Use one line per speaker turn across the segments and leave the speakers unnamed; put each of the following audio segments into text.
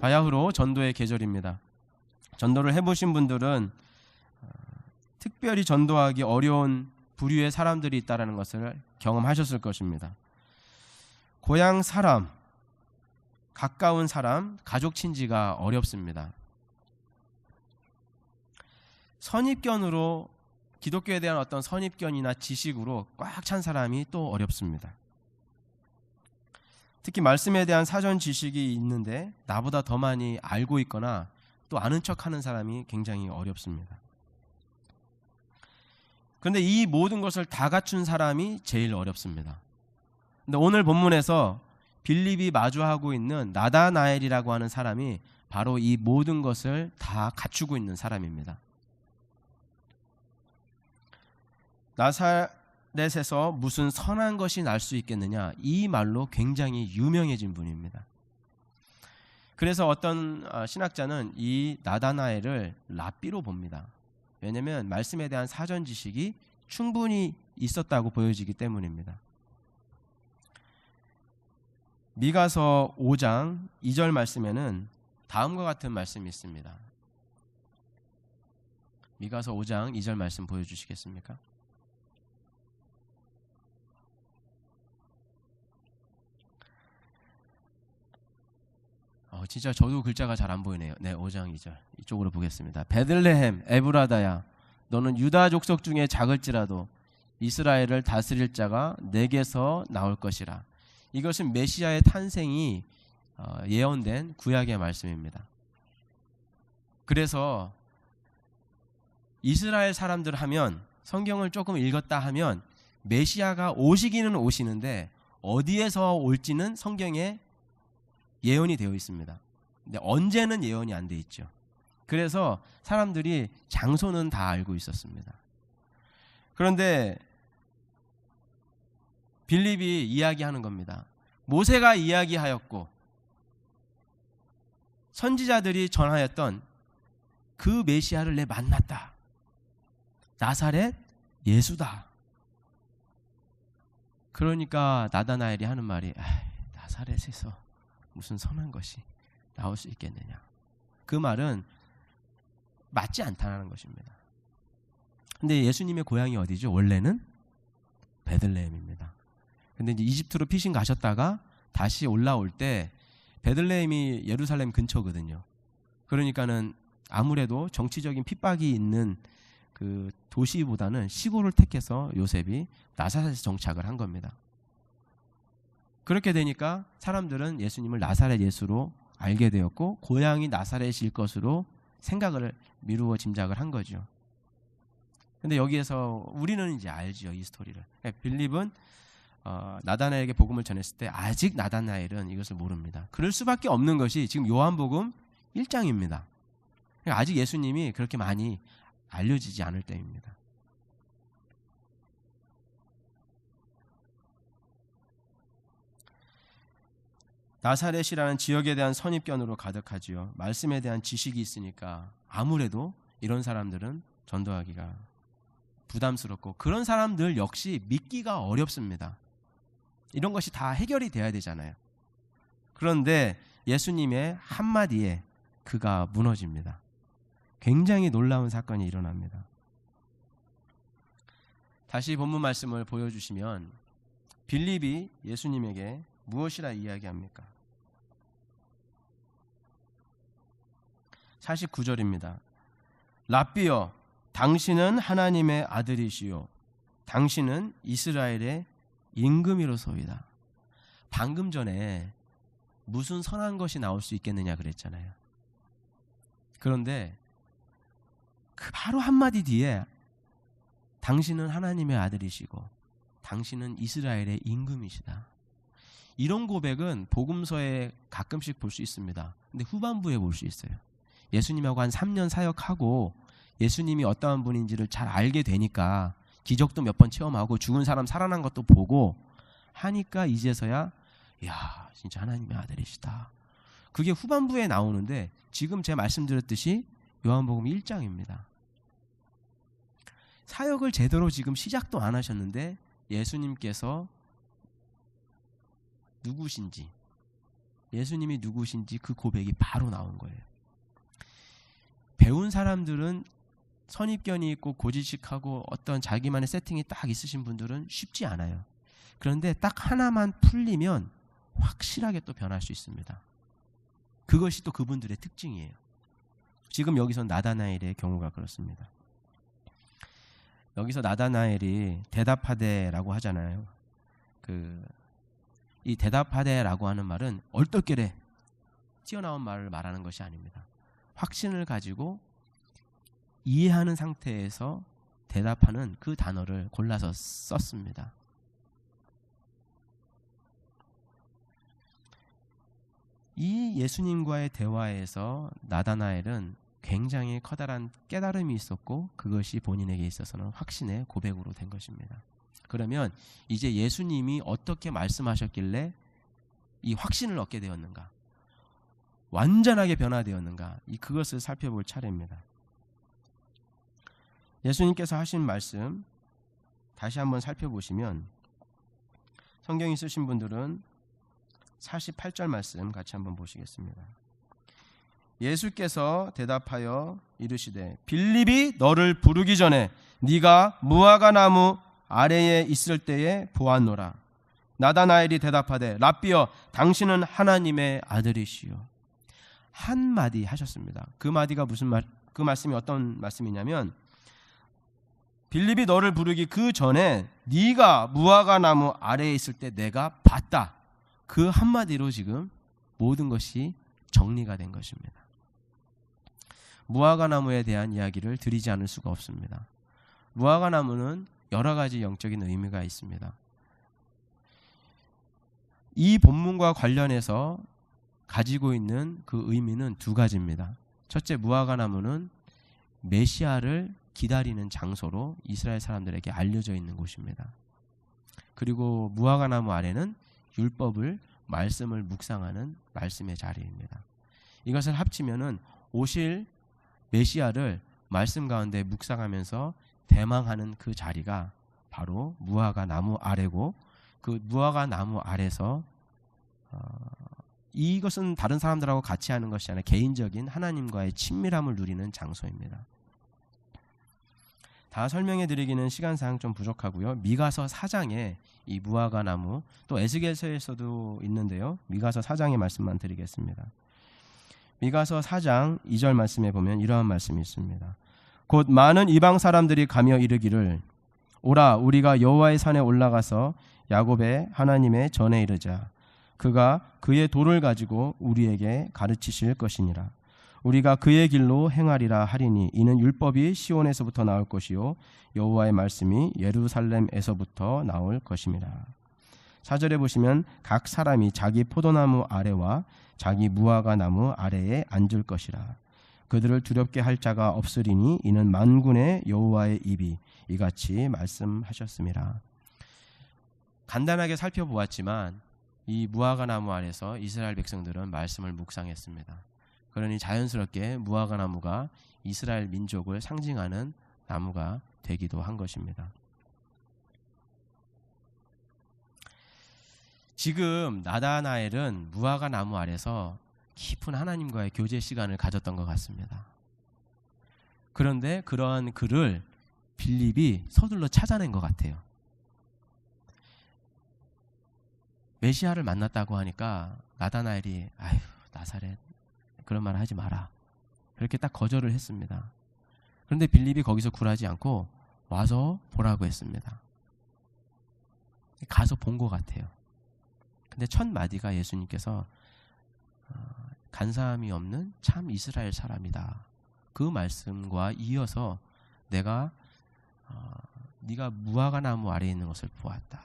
바야흐로 전도의 계절입니다. 전도를 해보신 분들은 특별히 전도하기 어려운 부류의 사람들이 있다는 것을 경험하셨을 것입니다. 고향 사람, 가까운 사람, 가족 친지가 어렵습니다. 선입견으로, 기독교에 대한 어떤 선입견이나 지식으로 꽉 찬 사람이 또 어렵습니다. 특히 말씀에 대한 사전 지식이 있는데 나보다 더 많이 알고 있거나 또 아는 척하는 사람이 굉장히 어렵습니다. 그런데 이 모든 것을 다 갖춘 사람이 제일 어렵습니다. 근데 오늘 본문에서 빌립이 마주하고 있는 나다나엘이라고 하는 사람이 바로 이 모든 것을 다 갖추고 있는 사람입니다. 나사렛에서 무슨 선한 것이 날 수 있겠느냐, 이 말로 굉장히 유명해진 분입니다. 그래서 어떤 신학자는 이 나다나엘을 랍비로 봅니다. 왜냐하면 말씀에 대한 사전 지식이 충분히 있었다고 보여지기 때문입니다. 미가서 5장 2절 말씀에는 다음과 같은 말씀이 있습니다. 미가서 5장 2절 말씀 보여주시겠습니까? 진짜 저도 글자가 잘 안 보이네요. 네, 5장 2절 이쪽으로 보겠습니다. 베들레헴 에브라다야, 너는 유다 족속 중에 작을지라도 이스라엘을 다스릴 자가 내게서 나올 것이라. 이것은 메시아의 탄생이 예언된 구약의 말씀입니다. 그래서 이스라엘 사람들 하면, 성경을 조금 읽었다 하면 메시아가 오시기는 오시는데 어디에서 올지는 성경에 예언이 되어 있습니다. 근데 언제는 예언이 안 돼 있죠. 그래서 사람들이 장소는 다 알고 있었습니다. 그런데 빌립이 이야기하는 겁니다. 모세가 이야기하였고 선지자들이 전하였던 그 메시아를 내 만났다. 나사렛 예수다. 그러니까 나다나엘이 하는 말이, 나사렛에서 무슨 선한 것이 나올 수 있겠느냐. 그 말은 맞지 않다는 것입니다. 근데 예수님의 고향이 어디죠? 원래는 베들레헴입니다. 근데 이제 이집트로 피신 가셨다가 다시 올라올 때 베들레헴이 예루살렘 근처거든요. 그러니까는 아무래도 정치적인 핍박이 있는 그 도시보다는 시골을 택해서 요셉이 나사렛에 정착을 한 겁니다. 그렇게 되니까 사람들은 예수님을 나사렛 예수로 알게 되었고 고향이 나사렛일 것으로 생각을 미루어 짐작을 한 거죠. 근데 여기에서 우리는 이제 알죠, 이 스토리를. 빌립은 나다나엘에게 복음을 전했을 때 아직 나다나엘은 이것을 모릅니다. 그럴 수밖에 없는 것이 지금 요한복음 1장입니다. 아직 예수님이 그렇게 많이 알려지지 않을 때입니다. 나사렛이라는 지역에 대한 선입견으로 가득하지요. 말씀에 대한 지식이 있으니까 아무래도 이런 사람들은 전도하기가 부담스럽고, 그런 사람들 역시 믿기가 어렵습니다. 이런 것이 다 해결이 돼야 되잖아요. 그런데 예수님의 한마디에 그가 무너집니다. 굉장히 놀라운 사건이 일어납니다. 다시 본문 말씀을 보여주시면 빌립이 예수님에게 무엇이라 이야기합니까? 49절입니다. 랍비여, 당신은 하나님의 아들이시요 당신은 이스라엘의 임금이로소이다. 방금 전에 무슨 선한 것이 나올 수 있겠느냐 그랬잖아요. 그런데 그 바로 한마디 뒤에 당신은 하나님의 아들이시고 당신은 이스라엘의 임금이시다. 이런 고백은 복음서에 가끔씩 볼 수 있습니다. 근데 후반부에 볼 수 있어요. 예수님하고 한 3년 사역하고 예수님이 어떠한 분인지를 잘 알게 되니까 기적도 몇 번 체험하고 죽은 사람 살아난 것도 보고 하니까 이제서야 야, 진짜 하나님의 아들이시다. 그게 후반부에 나오는데 지금 제 말씀드렸듯이 요한복음 1장입니다. 사역을 제대로 지금 시작도 안 하셨는데 예수님께서 누구신지, 예수님이 누구신지 그 고백이 바로 나온 거예요. 배운 사람들은 선입견이 있고 고지식하고 어떤 자기만의 세팅이 딱 있으신 분들은 쉽지 않아요. 그런데 딱 하나만 풀리면 확실하게 또 변할 수 있습니다. 그것이 또 그분들의 특징이에요. 지금 여기서 나다나엘의 경우가 그렇습니다. 여기서 나다나엘이 대답하되라고 하잖아요. 이 대답하되라고 하는 말은 얼떨결에 튀어나온 말을 말하는 것이 아닙니다. 확신을 가지고 이해하는 상태에서 대답하는 그 단어를 골라서 썼습니다. 이 예수님과의 대화에서 나다나엘은 굉장히 커다란 깨달음이 있었고 그것이 본인에게 있어서는 확신의 고백으로 된 것입니다. 그러면 이제 예수님이 어떻게 말씀하셨길래 이 확신을 얻게 되었는가? 완전하게 변화되었는가? 그것을 살펴볼 차례입니다. 예수님께서 하신 말씀 다시 한번 살펴보시면 성경이 쓰신 분들은 48절 말씀 같이 한번 보시겠습니다. 예수께서 대답하여 이르시되 빌립이 너를 부르기 전에 네가 무화과 나무 아래에 있을 때에 보았노라. 나다나엘이 대답하되 랍비여 당신은 하나님의 아들이시요. 한마디 하셨습니다. 그 마디가 그 말씀이 어떤 말씀이냐면 빌립이 너를 부르기 그 전에 네가 무화과 나무 아래에 있을 때 내가 봤다. 그 한마디로 지금 모든 것이 정리가 된 것입니다. 무화과 나무에 대한 이야기를 드리지 않을 수가 없습니다. 무화과 나무는 여러 가지 영적인 의미가 있습니다. 이 본문과 관련해서 가지고 있는 그 의미는 두 가지입니다. 첫째, 무화과 나무는 메시아를 기다리는 장소로 이스라엘 사람들에게 알려져 있는 곳입니다. 그리고 무화과 나무 아래는 율법을 말씀을 묵상하는 말씀의 자리입니다. 이것을 합치면은 오실 메시아를 말씀 가운데 묵상하면서 대망하는 그 자리가 바로 무화과 나무 아래고 그 무화과 나무 아래서 이것은 다른 사람들하고 같이 하는 것이 아니라 개인적인 하나님과의 친밀함을 누리는 장소입니다. 다 설명해 드리기는 시간상 좀 부족하고요. 미가서 4장에 이 무화과 나무 또 에스겔서에서도 있는데요. 미가서 4장의 말씀만 드리겠습니다. 미가서 4장 2절 말씀에 보면 이러한 말씀이 있습니다. 곧 많은 이방 사람들이 가며 이르기를 오라 우리가 여호와의 산에 올라가서 야곱의 하나님의 전에 이르자. 그가 그의 도를 가지고 우리에게 가르치실 것이니라. 우리가 그의 길로 행하리라 하리니 이는 율법이 시온에서부터 나올 것이요 여호와의 말씀이 예루살렘에서부터 나올 것임이라. 4절에 보시면 각 사람이 자기 포도나무 아래와 자기 무화과 나무 아래에 앉을 것이라. 그들을 두렵게 할 자가 없으리니 이는 만군의 여호와의 입이 이같이 말씀하셨음이라. 간단하게 살펴보았지만 이 무화과 나무 아래서 이스라엘 백성들은 말씀을 묵상했습니다. 그러니 자연스럽게 무화과 나무가 이스라엘 민족을 상징하는 나무가 되기도 한 것입니다. 지금 나다나엘은 무화과 나무 아래서 깊은 하나님과의 교제 시간을 가졌던 것 같습니다. 그런데 그러한 그를 빌립이 서둘러 찾아낸 것 같아요. 메시아를 만났다고 하니까 나다나엘이 아휴 나사렛 그런 말 하지 마라. 그렇게 딱 거절을 했습니다. 그런데 빌립이 거기서 굴하지 않고 와서 보라고 했습니다. 가서 본 것 같아요. 근데 첫 마디가 예수님께서 간사함이 없는 참 이스라엘 사람이다. 그 말씀과 이어서 내가 네가 무화과 나무 아래에 있는 것을 보았다.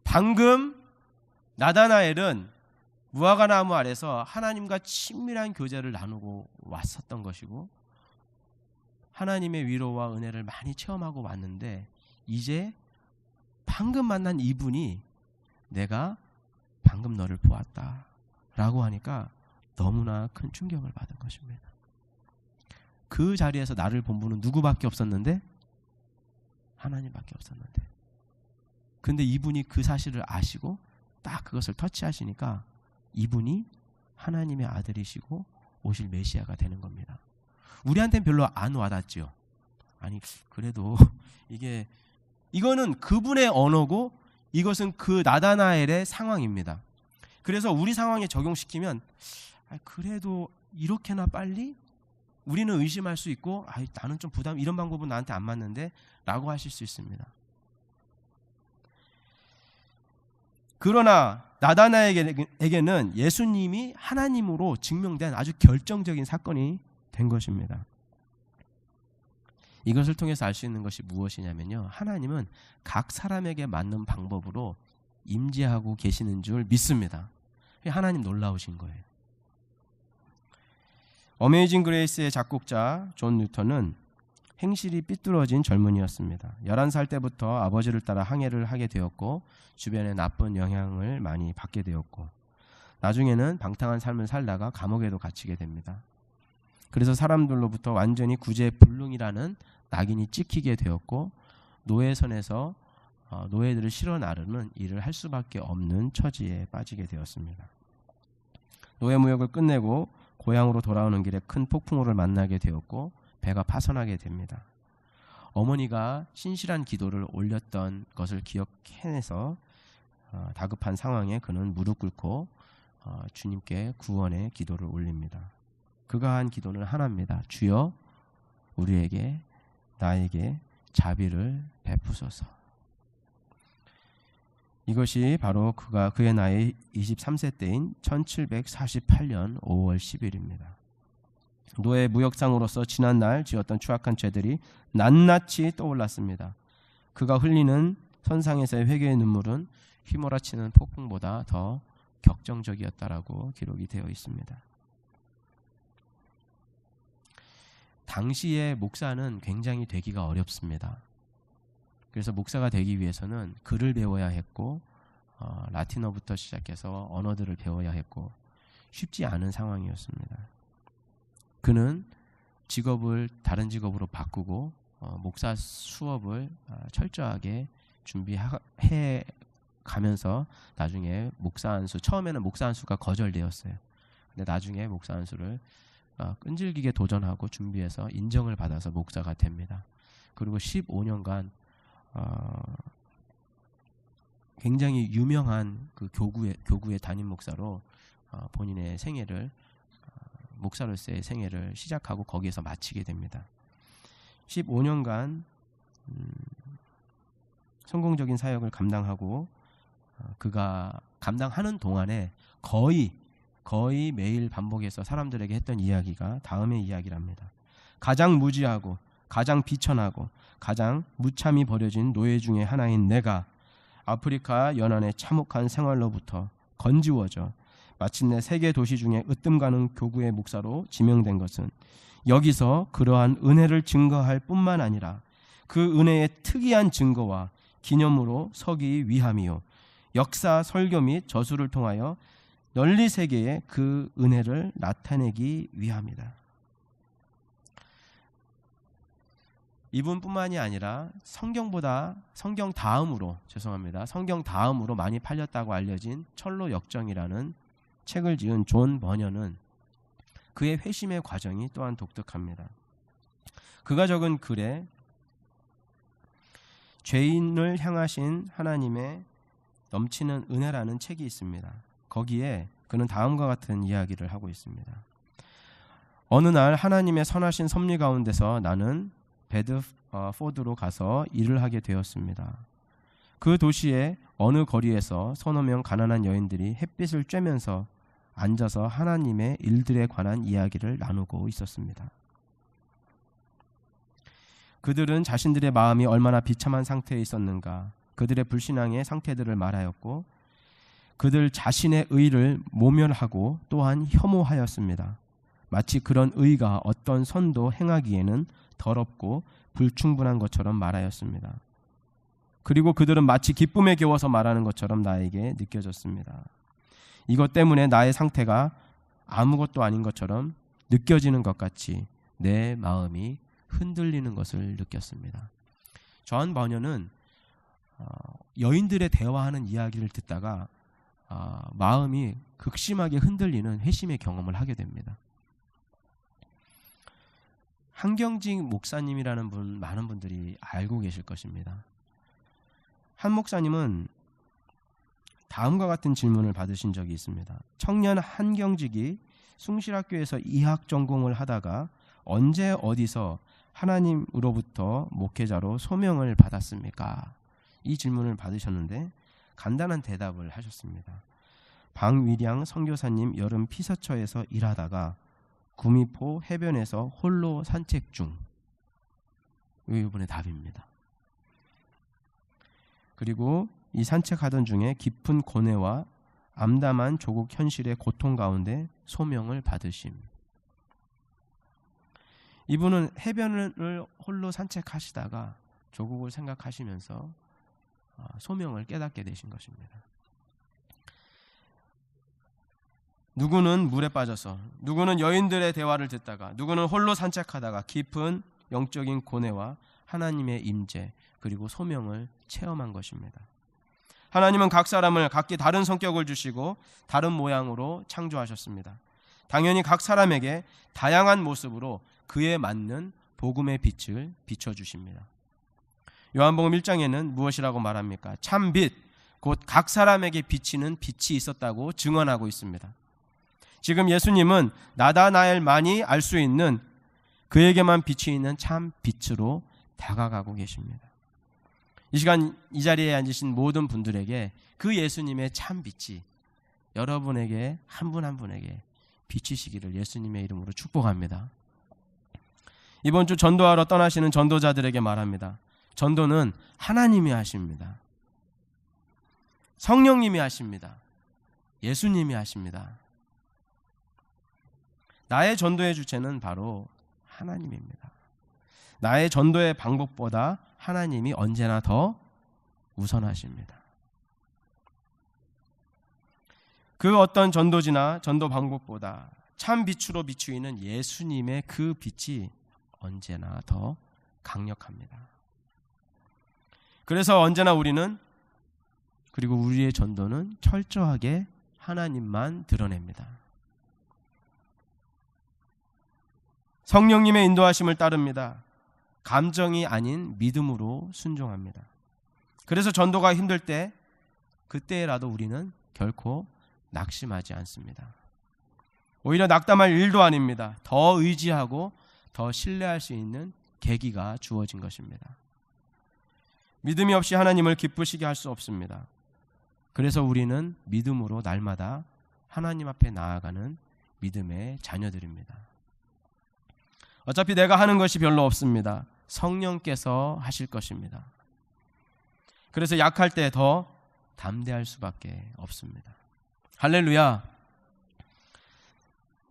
방금 나다나엘은 무화과 나무 아래서 하나님과 친밀한 교제를 나누고 왔었던 것이고 하나님의 위로와 은혜를 많이 체험하고 왔는데 이제 방금 만난 이분이 내가 방금 너를 보았다 라고 하니까 너무나 큰 충격을 받은 것입니다. 그 자리에서 나를 본 분은 누구밖에 없었는데 하나님밖에 없었는데 근데 이분이 그 사실을 아시고 딱 그것을 터치하시니까 이분이 하나님의 아들이시고 오실 메시아가 되는 겁니다. 우리한테는 별로 안 와닿죠. 아니 그래도 이거는 그분의 언어고 이것은 그 나다나엘의 상황입니다. 그래서 우리 상황에 적용시키면 그래도 이렇게나 빨리? 우리는 의심할 수 있고 나는 좀 이런 방법은 나한테 안 맞는데 라고 하실 수 있습니다. 그러나 나다나엘에게는 예수님이 하나님으로 증명된 아주 결정적인 사건이 된 것입니다. 이것을 통해서 알 수 있는 것이 무엇이냐면요, 하나님은 각 사람에게 맞는 방법으로 임재하고 계시는 줄 믿습니다. 하나님 놀라우신 거예요. 어메이징 그레이스의 작곡자 존 뉴턴은 행실이 삐뚤어진 젊은이였습니다. 11살 때부터 아버지를 따라 항해를 하게 되었고 주변에 나쁜 영향을 많이 받게 되었고 나중에는 방탕한 삶을 살다가 감옥에도 갇히게 됩니다. 그래서 사람들로부터 완전히 구제불능이라는 낙인이 찍히게 되었고 노예선에서 노예들을 실어 나르는 일을 할 수밖에 없는 처지에 빠지게 되었습니다. 노예무역을 끝내고 고향으로 돌아오는 길에 큰 폭풍우를 만나게 되었고 배가 파손하게 됩니다. 어머니가 신실한 기도를 올렸던 것을 기억해내서 다급한 상황에 그는 무릎 꿇고 주님께 구원의 기도를 올립니다. 그가 한 기도는 하나입니다. 주여 나에게 자비를 베푸소서. 이것이 바로 그의 나이 23세 때인 1748년 5월 10일입니다. 노예 무역상으로서 지난날 지었던 추악한 죄들이 낱낱이 떠올랐습니다. 그가 흘리는 선상에서의 회개의 눈물은 휘몰아치는 폭풍보다 더 격정적이었다라고 기록이 되어 있습니다. 당시의 목사는 굉장히 되기가 어렵습니다. 그래서 목사가 되기 위해서는 글을 배워야 했고 라틴어부터 시작해서 언어들을 배워야 했고 쉽지 않은 상황이었습니다. 그는 직업을 다른 직업으로 바꾸고 목사 수업을 철저하게 준비해 가면서 나중에 목사 안수, 처음에는 목사 안수가 거절되었어요. 근데 나중에 목사 안수를 끈질기게 도전하고 준비해서 인정을 받아서 목사가 됩니다. 그리고 15년간 굉장히 유명한 그 교구의 담임 목사로 본인의 생애를 목사로서의 생애를 시작하고 거기에서 마치게 됩니다. 15년간 성공적인 사역을 감당하고 그가 감당하는 동안에 거의 매일 반복해서 사람들에게 했던 이야기가 다음의 이야기랍니다. 가장 무지하고 가장 비천하고 가장 무참히 버려진 노예 중에 하나인 내가 아프리카 연안의 참혹한 생활로부터 건지워져 마침내 세계 도시 중에 으뜸가는 교구의 목사로 지명된 것은 여기서 그러한 은혜를 증거할 뿐만 아니라 그 은혜의 특이한 증거와 기념으로 서기 위함이요 역사 설교 및 저수를 통하여 널리 세계에 그 은혜를 나타내기 위함이다. 이분뿐만이 아니라 성경 다음으로 많이 팔렸다고 알려진 철로 역정이라는 책을 지은 존 버녀는 그의 회심의 과정이 또한 독특합니다. 그가 적은 글에 죄인을 향하신 하나님의 넘치는 은혜라는 책이 있습니다. 거기에 그는 다음과 같은 이야기를 하고 있습니다. 어느 날 하나님의 선하신 섭리 가운데서 나는 베드포드로 가서 일을 하게 되었습니다. 그 도시의 어느 거리에서 서너 명 가난한 여인들이 햇빛을 쬐면서 앉아서 하나님의 일들에 관한 이야기를 나누고 있었습니다. 그들은 자신들의 마음이 얼마나 비참한 상태에 있었는가, 그들의 불신앙의 상태들을 말하였고 그들 자신의 의를 모멸하고 또한 혐오하였습니다. 마치 그런 의가 어떤 선도 행하기에는 더럽고 불충분한 것처럼 말하였습니다. 그리고 그들은 마치 기쁨에 겨워서 말하는 것처럼 나에게 느껴졌습니다. 이것 때문에 나의 상태가 아무것도 아닌 것처럼 느껴지는 것 같이 내 마음이 흔들리는 것을 느꼈습니다. 존 버녀는 여인들의 대화하는 이야기를 듣다가 마음이 극심하게 흔들리는 회심의 경험을 하게 됩니다. 한경직 목사님이라는 분 많은 분들이 알고 계실 것입니다. 한 목사님은 다음과 같은 질문을 받으신 적이 있습니다. 청년 한경직이 숭실학교에서 이학 전공을 하다가 언제 어디서 하나님으로부터 목회자로 소명을 받았습니까? 이 질문을 받으셨는데 간단한 대답을 하셨습니다. 방위량 선교사님 여름 피서처에서 일하다가 구미포 해변에서 홀로 산책 중. 이번에 답입니다. 그리고 이 산책하던 중에 깊은 고뇌와 암담한 조국 현실의 고통 가운데 소명을 받으심. 이분은 해변을 홀로 산책하시다가 조국을 생각하시면서 소명을 깨닫게 되신 것입니다. 누구는 물에 빠져서, 누구는 여인들의 대화를 듣다가, 누구는 홀로 산책하다가 깊은 영적인 고뇌와 하나님의 임재 그리고 소명을 체험한 것입니다. 하나님은 각 사람을 각기 다른 성격을 주시고 다른 모양으로 창조하셨습니다. 당연히 각 사람에게 다양한 모습으로 그에 맞는 복음의 빛을 비춰주십니다. 요한복음 1장에는 무엇이라고 말합니까? 참 빛, 곧 각 사람에게 비치는 빛이 있었다고 증언하고 있습니다. 지금 예수님은 나다나엘만이 알 수 있는 그에게만 빛이 있는 참 빛으로 다가가고 계십니다. 이 시간 이 자리에 앉으신 모든 분들에게 그 예수님의 참 빛이 여러분에게 한 분 한 분에게 비치시기를 예수님의 이름으로 축복합니다. 이번 주 전도하러 떠나시는 전도자들에게 말합니다. 전도는 하나님이 하십니다. 성령님이 하십니다. 예수님이 하십니다. 나의 전도의 주체는 바로 하나님입니다. 나의 전도의 방법보다 하나님이 언제나 더 우선하십니다. 그 어떤 전도지나 전도 방법보다 참 빛으로 비추이는 예수님의 그 빛이 언제나 더 강력합니다. 그래서 언제나 우리는, 그리고 우리의 전도는 철저하게 하나님만 드러냅니다. 성령님의 인도하심을 따릅니다. 감정이 아닌 믿음으로 순종합니다. 그래서 전도가 힘들 때, 그때라도 우리는 결코 낙심하지 않습니다. 오히려 낙담할 일도 아닙니다. 더 의지하고 더 신뢰할 수 있는 계기가 주어진 것입니다. 믿음이 없이 하나님을 기쁘시게 할 수 없습니다. 그래서 우리는 믿음으로 날마다 하나님 앞에 나아가는 믿음의 자녀들입니다. 어차피 내가 하는 것이 별로 없습니다. 성령께서 하실 것입니다. 그래서 약할 때 더 담대할 수밖에 없습니다. 할렐루야.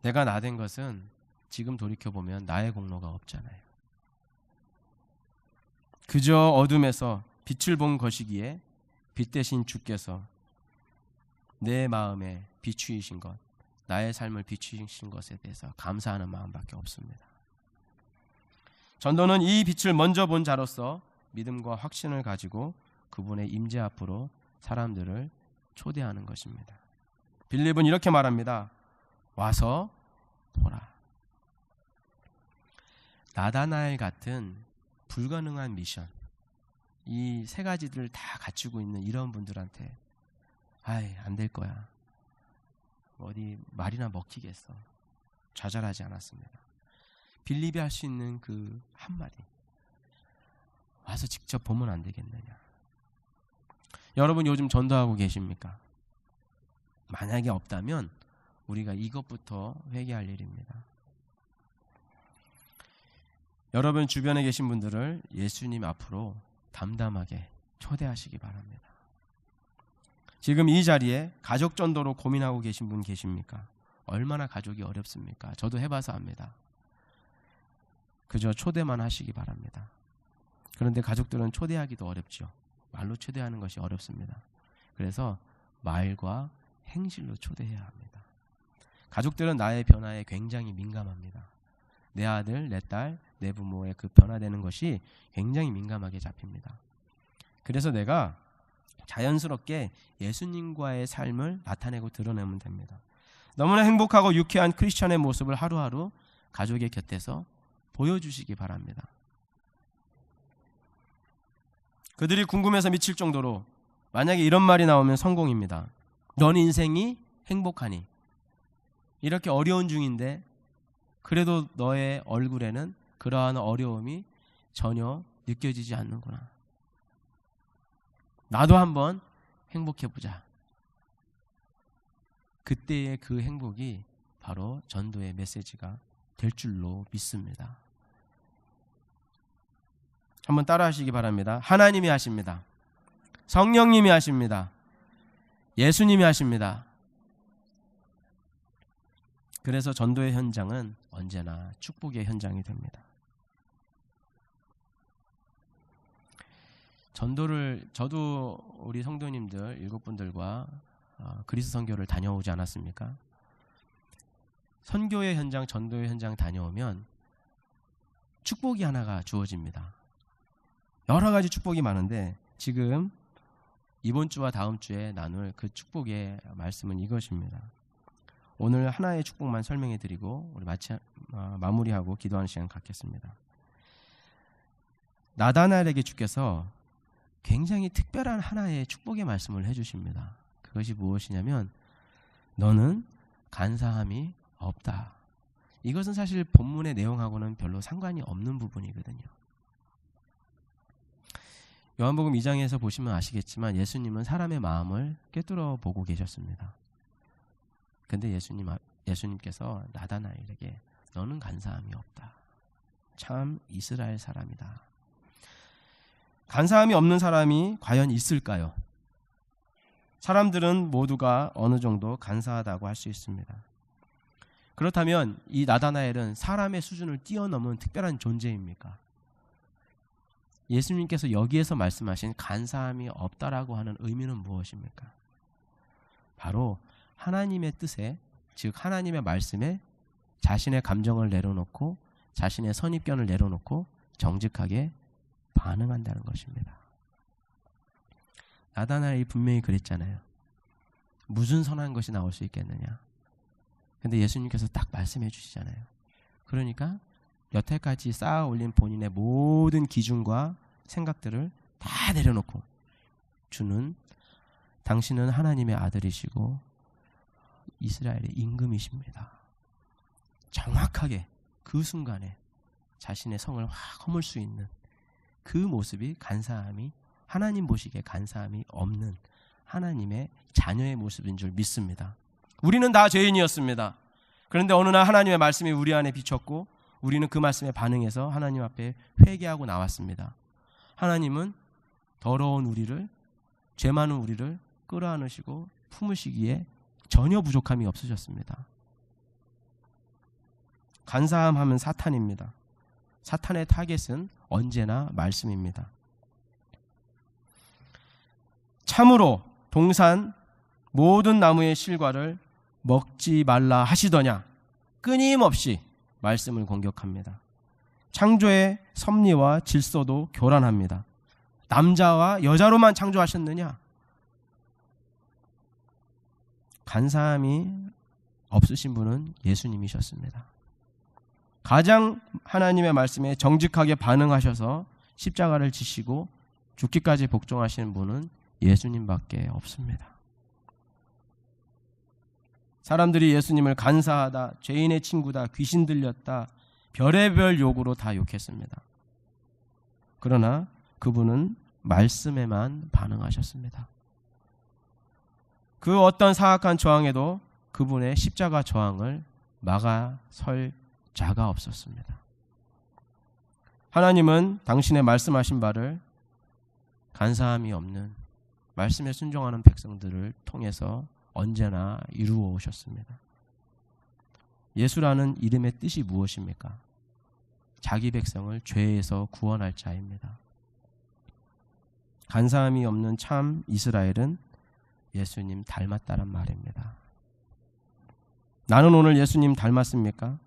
내가 나된 것은 지금 돌이켜보면 나의 공로가 없잖아요. 그저 어둠에서 빛을 본 것이기에 빛 대신 주께서 내 마음에 비추이신 것, 나의 삶을 비추이신 것에 대해서 감사하는 마음밖에 없습니다. 전도는 이 빛을 먼저 본 자로서 믿음과 확신을 가지고 그분의 임재 앞으로 사람들을 초대하는 것입니다. 빌립은 이렇게 말합니다. 와서 보라. 나다나엘 같은 불가능한 미션, 이 세 가지들을 다 갖추고 있는 이런 분들한테 안 될 거야, 어디 말이나 먹히겠어, 좌절하지 않았습니다. 빌립이 할 수 있는 그 한마디, 와서 직접 보면 안 되겠느냐. 여러분 요즘 전도하고 계십니까? 만약에 없다면 우리가 이것부터 회개할 일입니다. 여러분 주변에 계신 분들을 예수님 앞으로 담담하게 초대하시기 바랍니다. 지금 이 자리에 가족 전도로 고민하고 계신 분 계십니까? 얼마나 가족이 어렵습니까? 저도 해봐서 압니다. 그저 초대만 하시기 바랍니다. 그런데 가족들은 초대하기도 어렵죠. 말로 초대하는 것이 어렵습니다. 그래서 말과 행실로 초대해야 합니다. 가족들은 나의 변화에 굉장히 민감합니다. 내 아들, 내 딸, 내 부모의 그 변화되는 것이 굉장히 민감하게 잡힙니다. 그래서 내가 자연스럽게 예수님과의 삶을 나타내고 드러내면 됩니다. 너무나 행복하고 유쾌한 크리스천의 모습을 하루하루 가족의 곁에서 보여주시기 바랍니다. 그들이 궁금해서 미칠 정도로 만약에 이런 말이 나오면 성공입니다. 넌 인생이 행복하니. 이렇게 어려운 중인데 그래도 너의 얼굴에는 그러한 어려움이 전혀 느껴지지 않는구나. 나도 한번 행복해보자. 그때의 그 행복이 바로 전도의 메시지가 될 줄로 믿습니다. 한번 따라 하시기 바랍니다. 하나님이 하십니다. 성령님이 하십니다. 예수님이 하십니다. 그래서 전도의 현장은 언제나 축복의 현장이 됩니다. 저도 우리 성도님들 7분들과 그리스 선교를 다녀오지 않았습니까? 선교의 현장, 전도의 현장 다녀오면 축복이 하나가 주어집니다. 여러 가지 축복이 많은데 지금 이번 주와 다음 주에 나눌 그 축복의 말씀은 이것입니다. 오늘 하나의 축복만 설명해 드리고 우리 마무리하고 기도하는 시간 갖겠습니다. 나다나엘에게 주께서 굉장히 특별한 하나의 축복의 말씀을 해주십니다. 그것이 무엇이냐면 너는 간사함이 없다. 이것은 사실 본문의 내용하고는 별로 상관이 없는 부분이거든요. 요한복음 2장에서 보시면 아시겠지만 예수님은 사람의 마음을 꿰뚫어 보고 계셨습니다. 근데 예수님께서 나다나엘에게 너는 간사함이 없다. 참 이스라엘 사람이다. 간사함이 없는 사람이 과연 있을까요? 사람들은 모두가 어느 정도 간사하다고 할 수 있습니다. 그렇다면 이 나다나엘은 사람의 수준을 뛰어넘은 특별한 존재입니까? 예수님께서 여기에서 말씀하신 간사함이 없다라고 하는 의미는 무엇입니까? 바로 하나님의 뜻에, 즉 하나님의 말씀에 자신의 감정을 내려놓고 자신의 선입견을 내려놓고 정직하게 반응한다는 것입니다. 나다나엘이 분명히 그랬잖아요. 무슨 선한 것이 나올 수 있겠느냐. 근데 예수님께서 딱 말씀해 주시잖아요. 그러니까 여태까지 쌓아 올린 본인의 모든 기준과 생각들을 다 내려놓고 주는 당신은 하나님의 아들이시고 이스라엘의 임금이십니다. 정확하게 그 순간에 자신의 성을 확 허물 수 있는 그 모습이 간사함이, 하나님 보시기에 간사함이 없는 하나님의 자녀의 모습인 줄 믿습니다. 우리는 다 죄인이었습니다. 그런데 어느 날 하나님의 말씀이 우리 안에 비쳤고 우리는 그 말씀에 반응해서 하나님 앞에 회개하고 나왔습니다. 하나님은 더러운 우리를, 죄 많은 우리를 끌어안으시고 품으시기에 전혀 부족함이 없으셨습니다. 간사함 하면 사탄입니다. 사탄의 타겟은 언제나 말씀입니다. 참으로 동산 모든 나무의 실과를 먹지 말라 하시더냐. 끊임없이 말씀을 공격합니다. 창조의 섭리와 질서도 교란합니다. 남자와 여자로만 창조하셨느냐? 간사함이 없으신 분은 예수님이셨습니다. 가장 하나님의 말씀에 정직하게 반응하셔서 십자가를 지시고 죽기까지 복종하시는 분은 예수님밖에 없습니다. 사람들이 예수님을 간사하다, 죄인의 친구다, 귀신 들렸다, 별의별 욕으로 다 욕했습니다. 그러나 그분은 말씀에만 반응하셨습니다. 그 어떤 사악한 저항에도 그분의 십자가 저항을 막아설 자가 없었습니다. 하나님은 당신의 말씀하신 바를 간사함이 없는 말씀에 순종하는 백성들을 통해서 언제나 이루어 오셨습니다. 예수라는 이름의 뜻이 무엇입니까? 자기 백성을 죄에서 구원할 자입니다. 간사함이 없는 참 이스라엘은 예수님 닮았다란 말입니다. 나는 오늘 예수님 닮았습니까?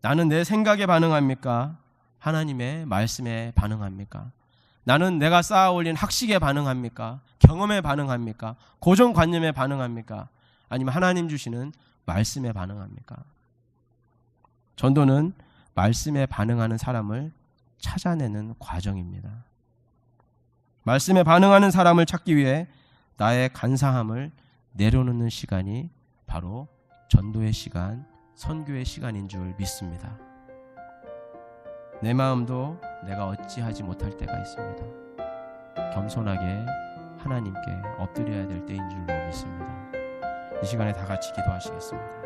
나는 내 생각에 반응합니까? 하나님의 말씀에 반응합니까? 나는 내가 쌓아 올린 학식에 반응합니까? 경험에 반응합니까? 고정관념에 반응합니까? 아니면 하나님 주시는 말씀에 반응합니까? 전도는 말씀에 반응하는 사람을 찾아내는 과정입니다. 말씀에 반응하는 사람을 찾기 위해 나의 간사함을 내려놓는 시간이 바로 전도의 시간, 선교의 시간인 줄 믿습니다. 내 마음도 내가 어찌하지 못할 때가 있습니다. 겸손하게 하나님께 엎드려야 될 때인 줄로 믿습니다. 이 시간에 다 같이 기도하시겠습니다.